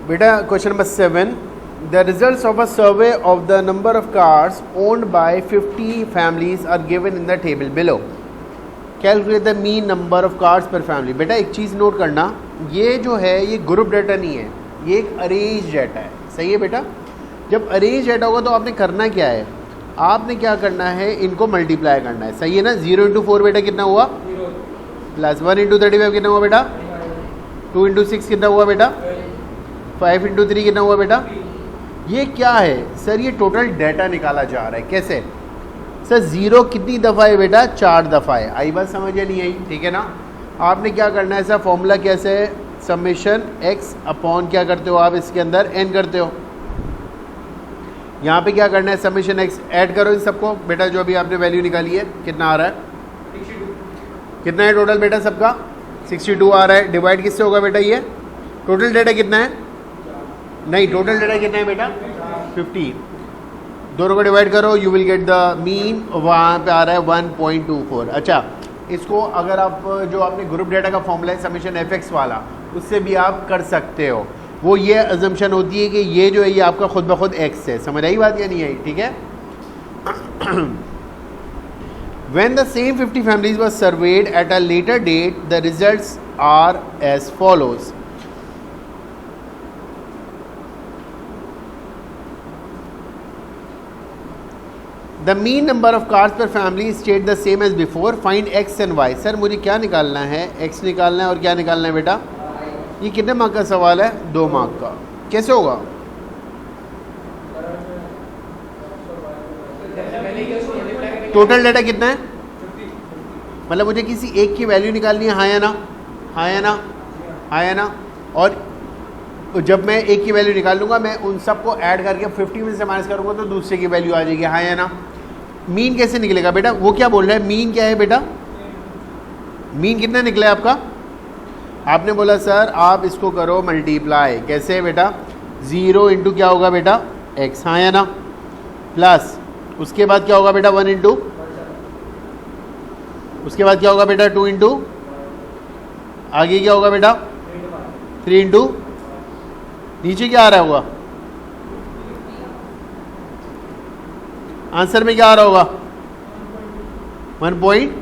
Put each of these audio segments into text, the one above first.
बेटा question number 7, the results of a survey of the number of cars owned by 50 families are given in the table below. Calculate the mean number of cars per family. बेटा एक चीज़ note करना, ये जो है ये group data नहीं है, ये एक अरेंज डाटा है। सही है बेटा? जब अरेंज डाटा होगा तो आपने करना क्या है, आपने क्या करना है, इनको मल्टीप्लाई करना है। सही है ना? 0 इंटू 4 बेटा कितना हुआ, प्लस 1 इंटू 35 कितना हुआ बेटा, 2 इंटू 6 कितना हुआ बेटा, 5 इंटू 3 कितना हुआ बेटा। ये क्या है सर, ये टोटल डाटा निकाला जा रहा है। कैसे सर? 0 कितनी दफ़ा है बेटा, 4 दफ़ा है। आई बात समझ नहीं आई? ठीक है ना? आपने क्या करना है सर, फॉर्मूला कैसे है, समेशन x अपॉन क्या करते हो आप, इसके अंदर n करते हो। यहाँ पे क्या करना है, समेशन x ऐड करो इन सबको बेटा, जो अभी आपने वैल्यू निकाली है कितना आ रहा है, 62। कितना है टोटल बेटा सबका, 62 आ रहा है। डिवाइड किससे होगा बेटा, ये टोटल डाटा कितना है, नहीं टोटल डाटा कितना है बेटा 50। दोनों को डिवाइड करो, you will get the mean, वहाँ पे आ रहा है 1.24। अच्छा, इसको अगर आप जो आपने ग्रुप डाटा का फॉर्मूला है समेशन fx वाला, उससे भी आप कर सकते हो। वो ये अजम्पशन होती है कि ये जो है ये आपका खुद ब खुद x है। समझ आई बात या नहीं आई? ठीक है। When the same 50 families were surveyed at a later date, the results are as follows. The mean number of cars per family stayed the same as before. Find x and y. Sir मुझे क्या निकालना है, x निकालना है और क्या निकालना है बेटा, ये कितने मार्क का सवाल है, 2 मार्क का। कैसे होगा, टोटल डाटा कितना है, मतलब मुझे किसी एक की वैल्यू निकालनी है, हाँ या ना, हाँ या ना, हाँ या ना। और जब मैं एक की वैल्यू निकाल लूँगा, मैं उन सबको ऐड करके 50 में से माइनस करूँगा तो दूसरे की वैल्यू आ जाएगी, हाँ या ना। मीन कैसे निकलेगा बेटा, वो क्या बोल रहा है, मीन क्या है बेटा, मीन कितना निकला है आपका। आपने बोला सर आप इसको करो मल्टीप्लाई, कैसे है बेटा, 0 इंटू क्या होगा बेटा x, हाँ या ना, प्लस उसके बाद क्या होगा बेटा 1 इंटू, उसके बाद क्या होगा बेटा 2 इंटू, आगे क्या होगा बेटा 3 इंटू, नीचे क्या आ रहा होगा, आंसर में क्या आ रहा होगा 1 पॉइंट।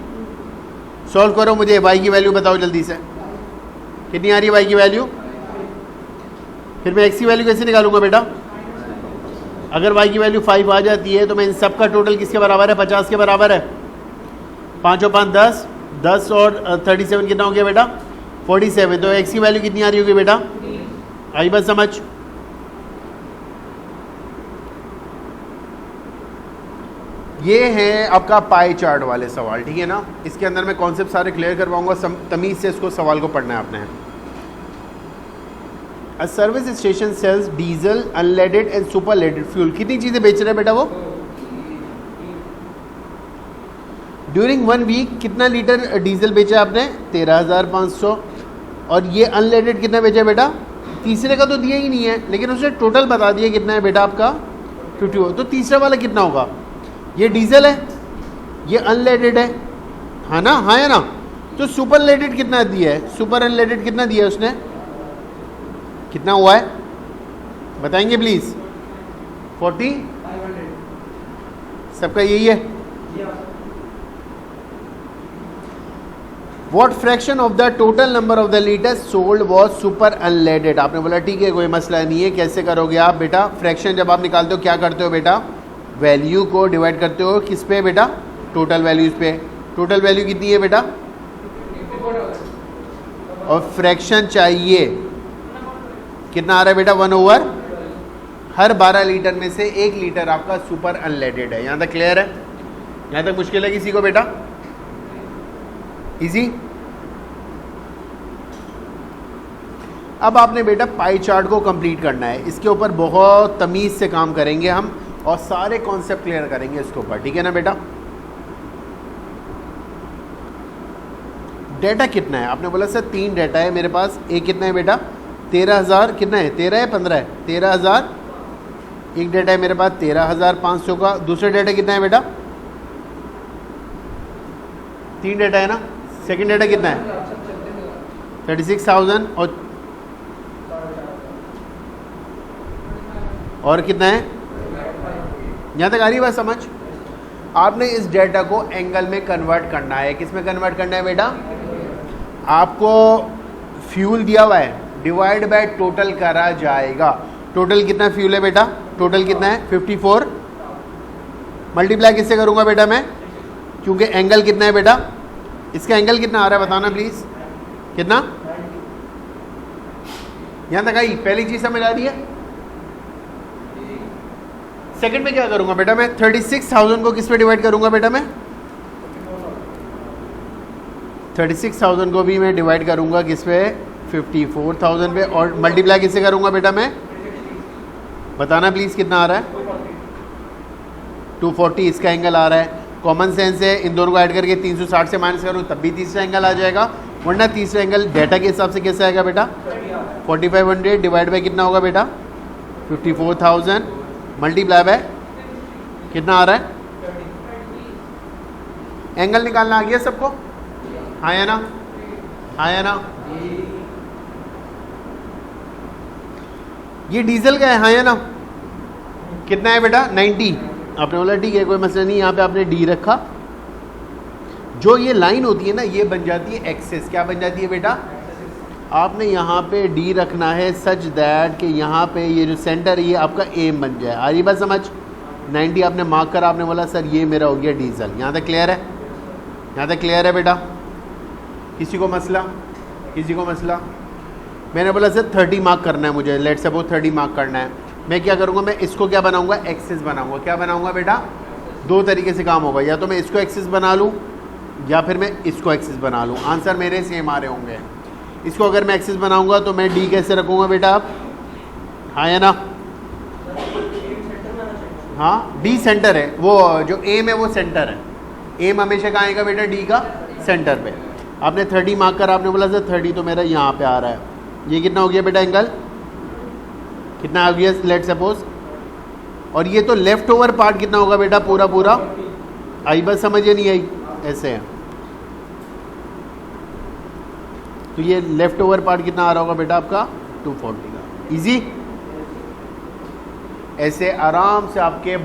सॉल्व करो, मुझे y की वैल्यू बताओ जल्दी से, कितनी आ रही है y की वैल्यू। फिर मैं x की वैल्यू कैसे निकालूंगा बेटा, अगर y की वैल्यू 5 आ जाती है तो मैं इन सब का टोटल किसके बराबर है, 50 के बराबर है। 5 और 5 10, 10 और 37 कितना हो गया बेटा 47। तो x की वैल्यू कितनी आ रही होगी बेटा, आई बात समझ। ये है आपका पाई चार्ट वाले सवाल, ठीक है ना। इसके अंदर मैं कॉन्सेप्ट सारे क्लियर करवाऊंगा, तमीज़ से इसको सवाल को पढ़ना है आपने। A service station sells diesel, unleaded and super leaded fuel. कितनी चीज़ें बेच रहे हैं बेटा वो, ड्यूरिंग 1 वीक कितना लीटर डीजल बेचा आपने, 13,500। और ये अनलेडेड कितना बेचा बेटा, तीसरे का तो दिया ही नहीं है, लेकिन उसने टोटल बता दिया कितना है बेटा आपका 50। तो तीसरा वाला कितना होगा, ये डीजल है, ये अनलेडेड है, हाँ ना, हाँ है ना। तो सुपर लेडेड कितना दिया है, सुपर अनलेडेड कितना दिया है उसने, कितना हुआ है बताएंगे प्लीज। 40, सबका यही है। What fraction of the total number of the liters sold was super unleaded। आपने बोला ठीक है कोई मसला नहीं है, कैसे करोगे आप बेटा, फ्रैक्शन जब आप निकालते हो क्या करते हो बेटा, वैल्यू को डिवाइड करते हो किस पे बेटा, टोटल वैल्यूज पे। टोटल वैल्यू कितनी है बेटा, और फ्रैक्शन चाहिए कितना आ रहा है बेटा 1/, हर 12 लीटर में से 1 लीटर आपका सुपर अनलेडेड है। यहाँ तक क्लियर है, यहाँ तक मुश्किल है किसी को बेटा, इजी। अब आपने बेटा पाई चार्ट को कंप्लीट करना है, इसके ऊपर बहुत तमीज़ से काम करेंगे हम और सारे कॉन्सेप्ट क्लियर करेंगे इसके ऊपर, ठीक है ना बेटा। डेटा कितना है, आपने बोला सर 3 डेटा है मेरे पास। एक कितना है बेटा 13,000, कितना है 13 है 15 है, 13,000। एक डेटा है मेरे पास 13,500 का। दूसरा डेटा कितना है बेटा, 3 डेटा है ना। सेकंड डेटा कितना है 36,000 और और कितना है? यहाँ तक आ रही है बात समझ? आपने इस डेटा को एंगल में कन्वर्ट करना है। किस में कन्वर्ट करना है बेटा? आपको फ्यूल दिया हुआ है, डिवाइड बाय टोटल करा जाएगा। टोटल कितना फ्यूल है बेटा? टोटल कितना है? 54। मल्टीप्लाई किससे करूँगा बेटा मैं? क्योंकि एंगल कितना है बेटा? इसका एंगल कितना आ रहा है बताना प्लीज़। कितना? यहाँ तक आई? पहली चीज़ समझ आ रही है? सेकंड में क्या करूंगा बेटा मैं? 36,000 को किस पे डिवाइड करूंगा बेटा मैं? 36,000 को भी मैं डिवाइड करूंगा किस पे? 54,000 पे। और मल्टीप्लाई किससे करूंगा बेटा मैं? बताना प्लीज़ कितना आ रहा है? 240 इसका एंगल आ रहा है। कॉमन सेंस है, इन दोनों को ऐड करके 360 से माइनस करूँ तब भी तीसरा एंगल आ जाएगा, वरना तीसरा एंगल डेटा के हिसाब से कैसे आएगा बेटा? 4500 डिवाइड बाय कितना होगा बेटा? 54,000 मल्टीप्लाई बाय कितना आ रहा है? एंगल निकालना आ गया सबको? हाँ या ना? हाँ या ना? ये डीजल का है, हाँ या ना? कितना है बेटा? 90। आपने बोला ठीक है कोई मसला नहीं, यहाँ पे आपने डी रखा। जो ये लाइन होती है ना, ये बन जाती है एक्सेस। क्या बन जाती है बेटा? आपने यहाँ पे डी रखना है सच दैट कि यहाँ पे ये जो सेंटर है ये आपका एम बन जाए। आ रही बात समझ? 90 आपने मार्क करा, आपने बोला सर ये मेरा हो गया डीजल। यहाँ तक क्लियर है? यहाँ तक क्लियर है बेटा? किसी को मसला? किसी को मसला? मैंने बोला सर 30 मार्क करना है मुझे, लेट्स सपोज 30 मार्क करना है। मैं क्या करूँगा? मैं इसको क्या बनाऊँगा? एक्सेस बनाऊँगा। क्या बनाऊँगा बेटा? दो तरीके से काम होगा, या तो मैं इसको एक्सेस बना लूँ या फिर मैं इसको एक्सेस बना लूँ। आंसर मेरे सेम आ रहे होंगे। इसको अगर मैं एक्सेस बनाऊँगा तो मैं डी कैसे रखूँगा बेटा आप? हाँ या ना? हाँ, डी सेंटर है, वो जो एम है वो सेंटर है। एम हमेशा कहाँ आएगा बेटा? डी का सेंटर पे। आपने 30 मार्क कर, आपने बोला सर 30 तो मेरा यहाँ पे आ रहा है। ये कितना हो गया बेटा एंगल? कितना आ गया लेट सपोज? और ये तो लेफ्ट ओवर पार्ट कितना होगा बेटा? पूरा पूरा। आई बस समझ नहीं आई? ऐसे है तो ये लेफ्ट ओवर पार्ट कितना आ रहा होगा बेटा आपका? 240 का। इजी। ऐसे आराम से आपके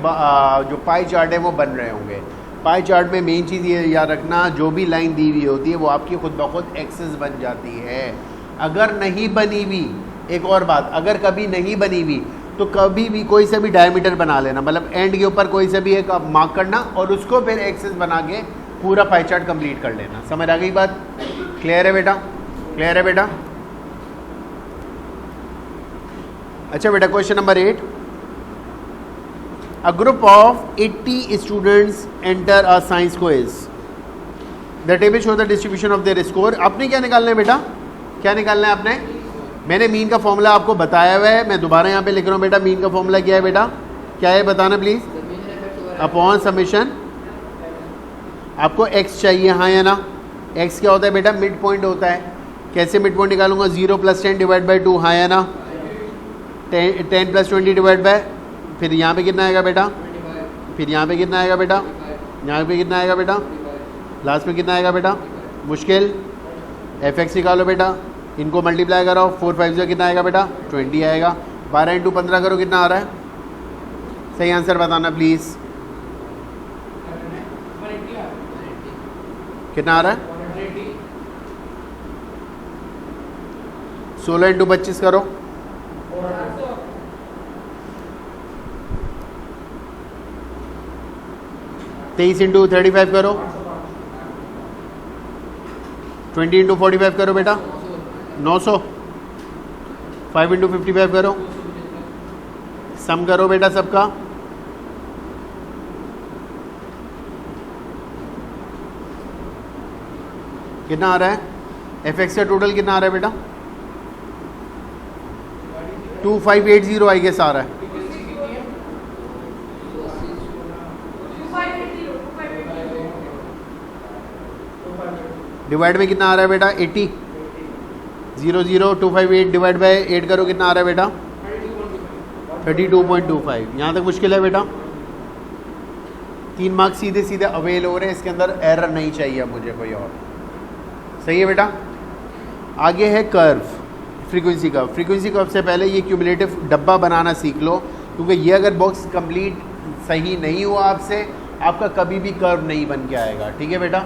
जो पाई चार्ट है वो बन रहे होंगे। पाई चार्ट में मेन चीज़ ये याद रखना, जो भी लाइन दी हुई होती है वो आपकी खुद ब खुद एक्सेस बन जाती है। अगर नहीं बनी हुई, एक और बात, अगर कभी नहीं बनी हुई तो कभी भी कोई सा भी डायमीटर बना लेना, मतलब एंड के ऊपर कोई सा भी एक मार्क करना और उसको फिर एक्सेस बना के पूरा पाई चार्ट कंप्लीट कर लेना। समझ आ गई बात? क्लियर है बेटा? क्लियर है बेटा? अच्छा बेटा, question number 8। A group of 80 students enter a science quiz. The table shows the distribution of their score. आपने क्या निकालना है बेटा? क्या निकालना है आपने? मैंने मीन का फॉर्मूला आपको बताया हुआ है, मैं दोबारा यहाँ पे लिख रहा हूँ बेटा। मीन का फॉर्मूला क्या है बेटा? क्या है बताना प्लीज़। Upon summation. आपको x चाहिए, हाँ या ना? x क्या होता है बेटा? मिड पॉइंट होता है। कैसे मिड पॉइंट निकालूंगा? 0 + 10 डिवाइड बाई 2, हाँ या ना? 10 + 20 डिवाइड बाय, फिर यहाँ पे कितना आएगा बेटा? फिर यहाँ पे कितना आएगा बेटा? यहाँ पे कितना आएगा बेटा? लास्ट में कितना आएगा बेटा? मुश्किल। fx निकालो बेटा, इनको मल्टीप्लाई करो। 4 5 0 कितना आएगा बेटा? 20 आएगा। 12 × 15 करो, कितना आ रहा है? सही आंसर बताना प्लीज़। कितना आ रहा है? 16 × 25 करो। 23 × 35 करो। 20 × 45 करो बेटा, 900। 5 × 55 करो। सम करो बेटा सबका। कितना आ रहा है? fx का टोटल कितना आ रहा है बेटा? 2580 आई गेस आ रहा है। डिवाइड में कितना आ रहा है बेटा? 80। 0 0 258 डिवाइड बाय 8 करो, कितना आ रहा है बेटा? 32.25। यहाँ तक मुश्किल है बेटा? 3 मार्क्स सीधे सीधे अवेल हो रहे हैं, इसके अंदर एरर नहीं चाहिए मुझे कोई और। सही है बेटा? आगे है curve, frequency curve. Frequency curve से पहले ये क्यूमुलेटिव डब्बा बनाना सीख लो। क्योंकि ये अगर बॉक्स कंप्लीट सही नहीं हुआ आपसे, आपका कभी भी कर्व नहीं बन के आएगा। ठीक है बेटा,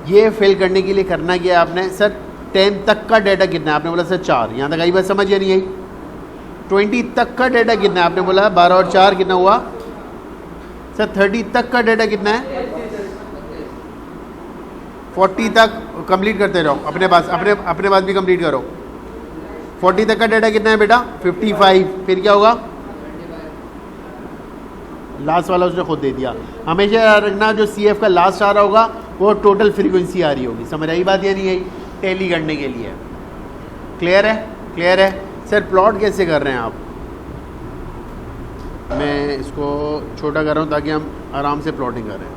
ये फिल करने के लिए करना क्या है आपने, सर 10 तक का डाटा कितना है, आपने बोला सर 4, यहाँ तक आई बात समझ या नहीं आई। 20 तक का डाटा कितना है, आपने बोला 12 और 4 कितना हुआ सर। 30 तक का डाटा कितना है, 40 तक कंप्लीट करते रहो, अपने पास भी कंप्लीट करो। 40 तक का डाटा कितना है बेटा 55, फिर क्या होगा, लास्ट वाला उसने खुद दे दिया। हमेशा याद रखना जो CF का लास्ट आ रहा होगा वो टोटल फ्रीक्वेंसी आ रही होगी। समझ आई बात या नहीं आई, टैली करने के लिए। क्लियर है, क्लियर है। सर प्लॉट कैसे कर रहे हैं आप, मैं इसको छोटा कर रहा हूँ ताकि हम आराम से प्लॉटिंग करें।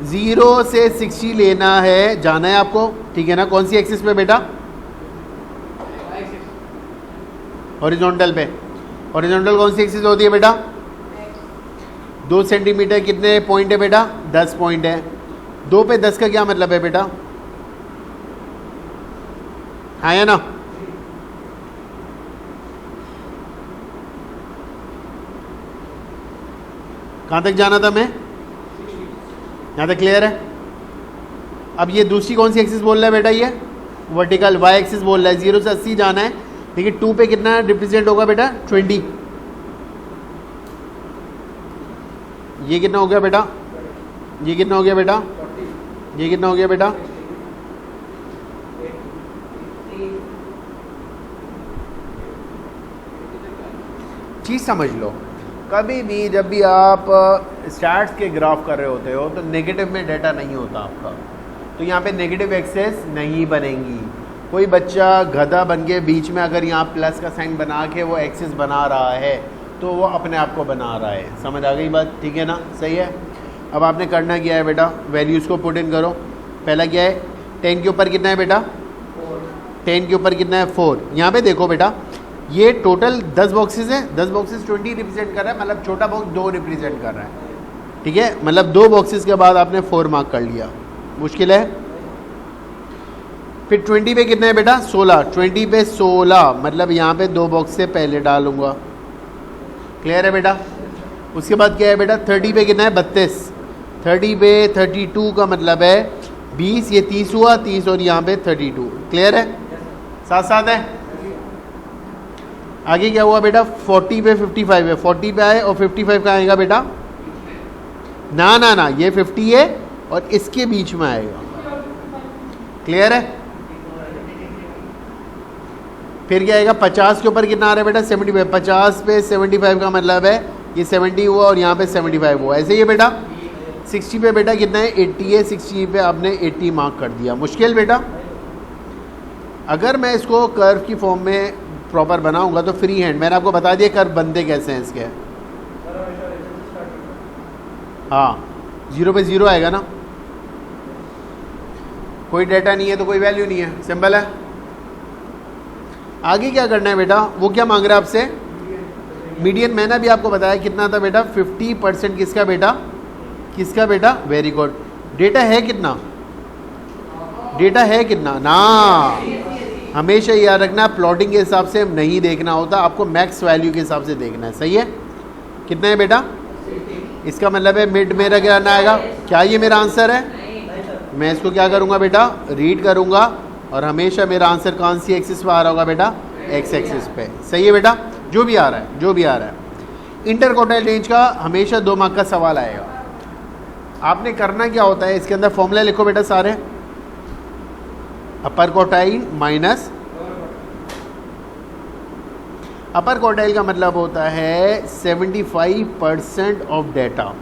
0 से 60 लेना है, जाना है आपको, ठीक है ना। कौन सी एक्सिस पे बेटा, हॉरिजॉन्टल पे। हॉरिजॉन्टल कौन सी एक्सिस होती है बेटा, 2 सेंटीमीटर कितने पॉइंट है बेटा, 10 पॉइंट है। 2 पे 10 का क्या मतलब है बेटा, हाँ या ना। कहां तक जाना था मैं, यहां तक क्लियर है। अब ये दूसरी कौन सी एक्सिस बोल रहा है बेटा, ये वर्टिकल वाई एक्सिस बोल रहा है। 0 से 80 जाना है, देखिए 2 पे कितना रिप्रेजेंट होगा बेटा 20। ये कितना हो गया बेटा, ये कितना हो गया बेटा, ये कितना हो गया बेटा, चीज़ समझ लो। कभी भी जब भी आप स्टैट्स के ग्राफ कर रहे होते हो तो नेगेटिव में डाटा नहीं होता आपका, तो यहाँ पे नेगेटिव एक्सेस नहीं बनेंगी। कोई बच्चा गधा बन के बीच में अगर यहाँ प्लस का साइन बना के वो एक्सिस बना रहा है तो वो अपने आप को बना रहा है। समझ आ गई बात, ठीक है ना, सही है। अब आपने करना क्या है बेटा, वैल्यूज़ को पुट इन करो। पहला क्या है, 10 के ऊपर कितना है बेटा, 10 के ऊपर कितना है 4। यहाँ पे देखो बेटा ये टोटल 10 बॉक्सेस हैं, 10 बॉक्सेस 20 रिप्रेजेंट कर रहा है, मतलब छोटा बॉक्स 2 रिप्रेजेंट कर रहा है, ठीक है। मतलब 2 बॉक्सेस के बाद आपने 4 मार्क कर लिया, मुश्किल है। फिर 20 पे कितना है बेटा 16, 20 पे 16 मतलब यहाँ पे 2 बॉक्स से पहले डालूंगा। क्लियर है बेटा। उसके बाद क्या है बेटा 30 पे कितना है 32, 30 पे 32 का मतलब है 20, ये 30 हुआ, 30 और यहाँ पे 32। क्लियर है, साथ साथ है। आगे क्या हुआ बेटा 40 पे 55 है, 40 पे आए और 55 का आएगा बेटा, ना ना ना ये 50 है और इसके बीच में आएगा। क्लियर है। फिर क्या आएगा 50 के ऊपर कितना आ रहा है बेटा 75, 50 पे 75 का मतलब है ये 70 हुआ और यहाँ पे 75 हुआ, ऐसे ही है बेटा। 60 पे बेटा कितना है 80 है, 60 पे आपने 80 मार्क कर दिया। मुश्किल बेटा। अगर मैं इसको कर्व की फॉर्म में प्रॉपर बनाऊंगा तो फ्री हैंड, मैंने आपको बता दिया कर्व बनते कैसे हैं इसके। हाँ 0 पे 0 आएगा ना, कोई डेटा नहीं है तो कोई वैल्यू नहीं है, सिंपल है। आगे क्या करना है बेटा, वो क्या मांग रहा है आपसे, मीडियन। मैंने भी आपको बताया कितना था बेटा 50% किसका बेटा, किसका बेटा, वेरी गुड। डेटा है कितना, डेटा है कितना ना, हमेशा याद रखना प्लॉटिंग के हिसाब से नहीं देखना होता, आपको मैक्स वैल्यू के हिसाब से देखना है, सही है। कितना है बेटा, इसका मतलब है मिड मेरा क्या आएगा, क्या ये मेरा आंसर है। मैं इसको क्या करूँगा बेटा रीड करूँगा और हमेशा मेरा आंसर कौन सी एक्सिस पे आ रहा होगा बेटा, एक्स एक्सिस पे, सही है बेटा। जो भी आ रहा है, जो भी आ रहा है। इंटर क्वार्टाइल रेंज का हमेशा 2 मार्क का सवाल आएगा। आपने करना क्या होता है, इसके अंदर फॉर्मूला लिखो बेटा सारे, अपर क्वार्टाइल माइनस, अपर क्वार्टाइल का मतलब होता है 75% of data,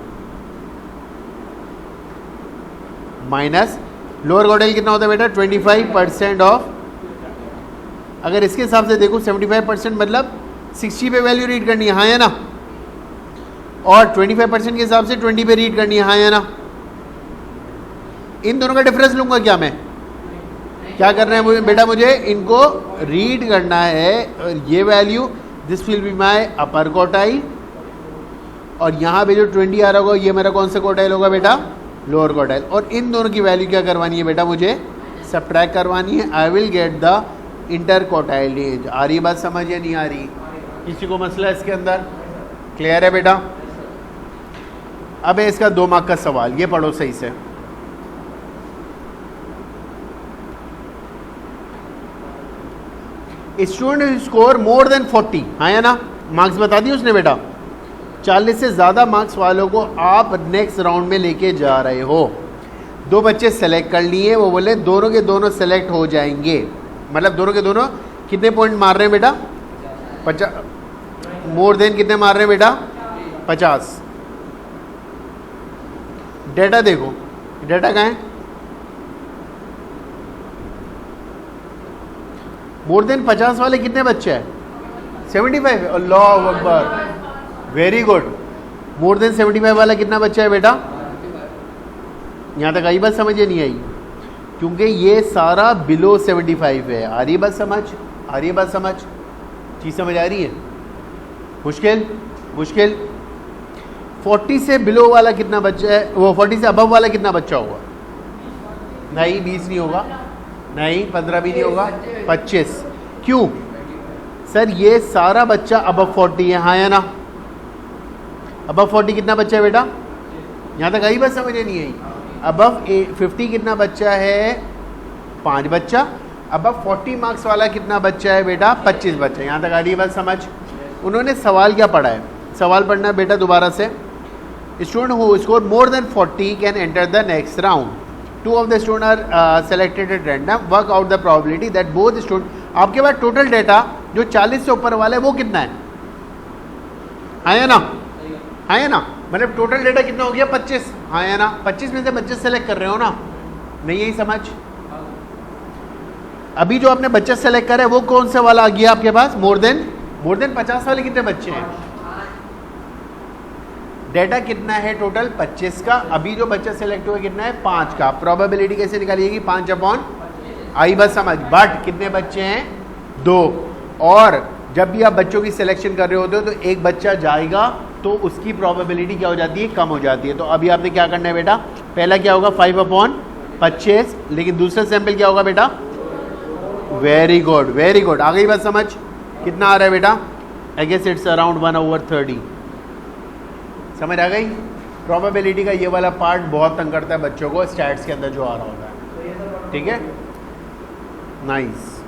minus lower quartile कितना होता है बेटा 25% ऑफ। अगर इसके हिसाब से देखो 75% मतलब 60 पे वैल्यू रीड करनी है, हाँ या ना, और 25% के हिसाब से 20 पे रीड करनी है, हाँ या ना। इन दोनों का डिफरेंस लूंगा क्या मैं, क्या करना है मुझे बेटा, मुझे इनको रीड करना है। और ये value this will be my upper quartile और यहाँ पे जो 20 आ रहा होगा ये मेरा कौन सा क्वार्टाइल होगा बेटा, लोअर क्वार्टाइल। और इन दोनों की वैल्यू क्या करवानी है बेटा, मुझे सबट्रैक्ट करवानी है। I will get the inter quartile range. आ रही बात समझ या नहीं आ रही? किसी को मसला इसके अंदर? क्लियर है बेटा? अब है इसका 2 मार्क का सवाल, ये पढ़ो सही से। स्टूडेंट स्कोर मोर देन 40, हाँ या ना? मार्क्स बता दिए उसने बेटा। 40 से ज़्यादा मार्क्स वालों को आप नेक्स्ट राउंड में लेके जा रहे हो। 2 बच्चे सेलेक्ट कर लिए, वो बोले दोनों के दोनों सेलेक्ट हो जाएंगे, मतलब दोनों के दोनों कितने पॉइंट मार रहे हैं बेटा? 50। मोर देन कितने मार रहे हैं बेटा? 50। डेटा देखो, डेटा कहाँ है? मोर देन 50 वाले कितने बच्चे हैं? 75। अल्लाह अकबर, वेरी गुड। मोर देन 75 वाला कितना बच्चा है बेटा? यहाँ तक आई बात समझ या नहीं आई? क्योंकि ये सारा बिलो 75 है। आ रही बात समझ? आ रही बात समझ? चीज़ समझ आ रही है? मुश्किल? मुश्किल? 40 से बिलो वाला कितना बच्चा है? वो 40 से अबव वाला कितना बच्चा होगा? नहीं 20 नहीं होगा, नहीं 15 भी नहीं होगा, 25। क्यों सर? ये सारा बच्चा अबव 40 है, हाँ या ना? अबव 40 कितना बच्चा है बेटा? यहाँ तक आई बात समझ नहीं आई? अबव 50 कितना बच्चा है? 5 बच्चा। अबव 40 मार्क्स वाला कितना बच्चा है बेटा? 25 बच्चा। यहाँ तक आ रही बात समझ? उन्होंने सवाल क्या पढ़ा है? सवाल पढ़ना है बेटा दोबारा से। Student who score more than 40 can enter the next round. 2 of the student are selected at random. Work out the probability that both student. आपके पास टोटल डेटा जो 40 से ऊपर वाला है वो कितना है? हाँ या ना? हाँ या ना? मतलब टोटल डेटा कितना हो गया? 25, हाँ या ना? 25 में से बच्चे सेलेक्ट कर रहे हो ना? नहीं यही समझ? अभी जो आपने बच्चा सेलेक्ट करा है वो कौन सा वाला आ गया आपके पास? मोर देन 50 वाले कितने बच्चे हैं? डेटा कितना है टोटल? 25 का। अभी जो बच्चा सेलेक्ट हुआ कितना है? 5 का। प्रोबेबिलिटी कैसे निकालिएगी? 5/, आई बस समझ। बट कितने बच्चे हैं? 2। और जब भी आप बच्चों की सिलेक्शन कर रहे होते हो तो एक बच्चा जाएगा तो उसकी प्रोबेबिलिटी क्या हो जाती है? कम हो जाती है। तो अभी आपने क्या करना है बेटा? पहला क्या होगा? 5/25। लेकिन दूसरा सैंपल क्या होगा बेटा? Very good, very good. आ गई बात समझ? कितना आ रहा है बेटा? I guess it's around 1/30। समझ आ गई? प्रोबेबिलिटी का ये वाला पार्ट बहुत तंग करता है बच्चों को स्टैट्स के अंदर जो आ रहा होता है। ठीक है, नाइस।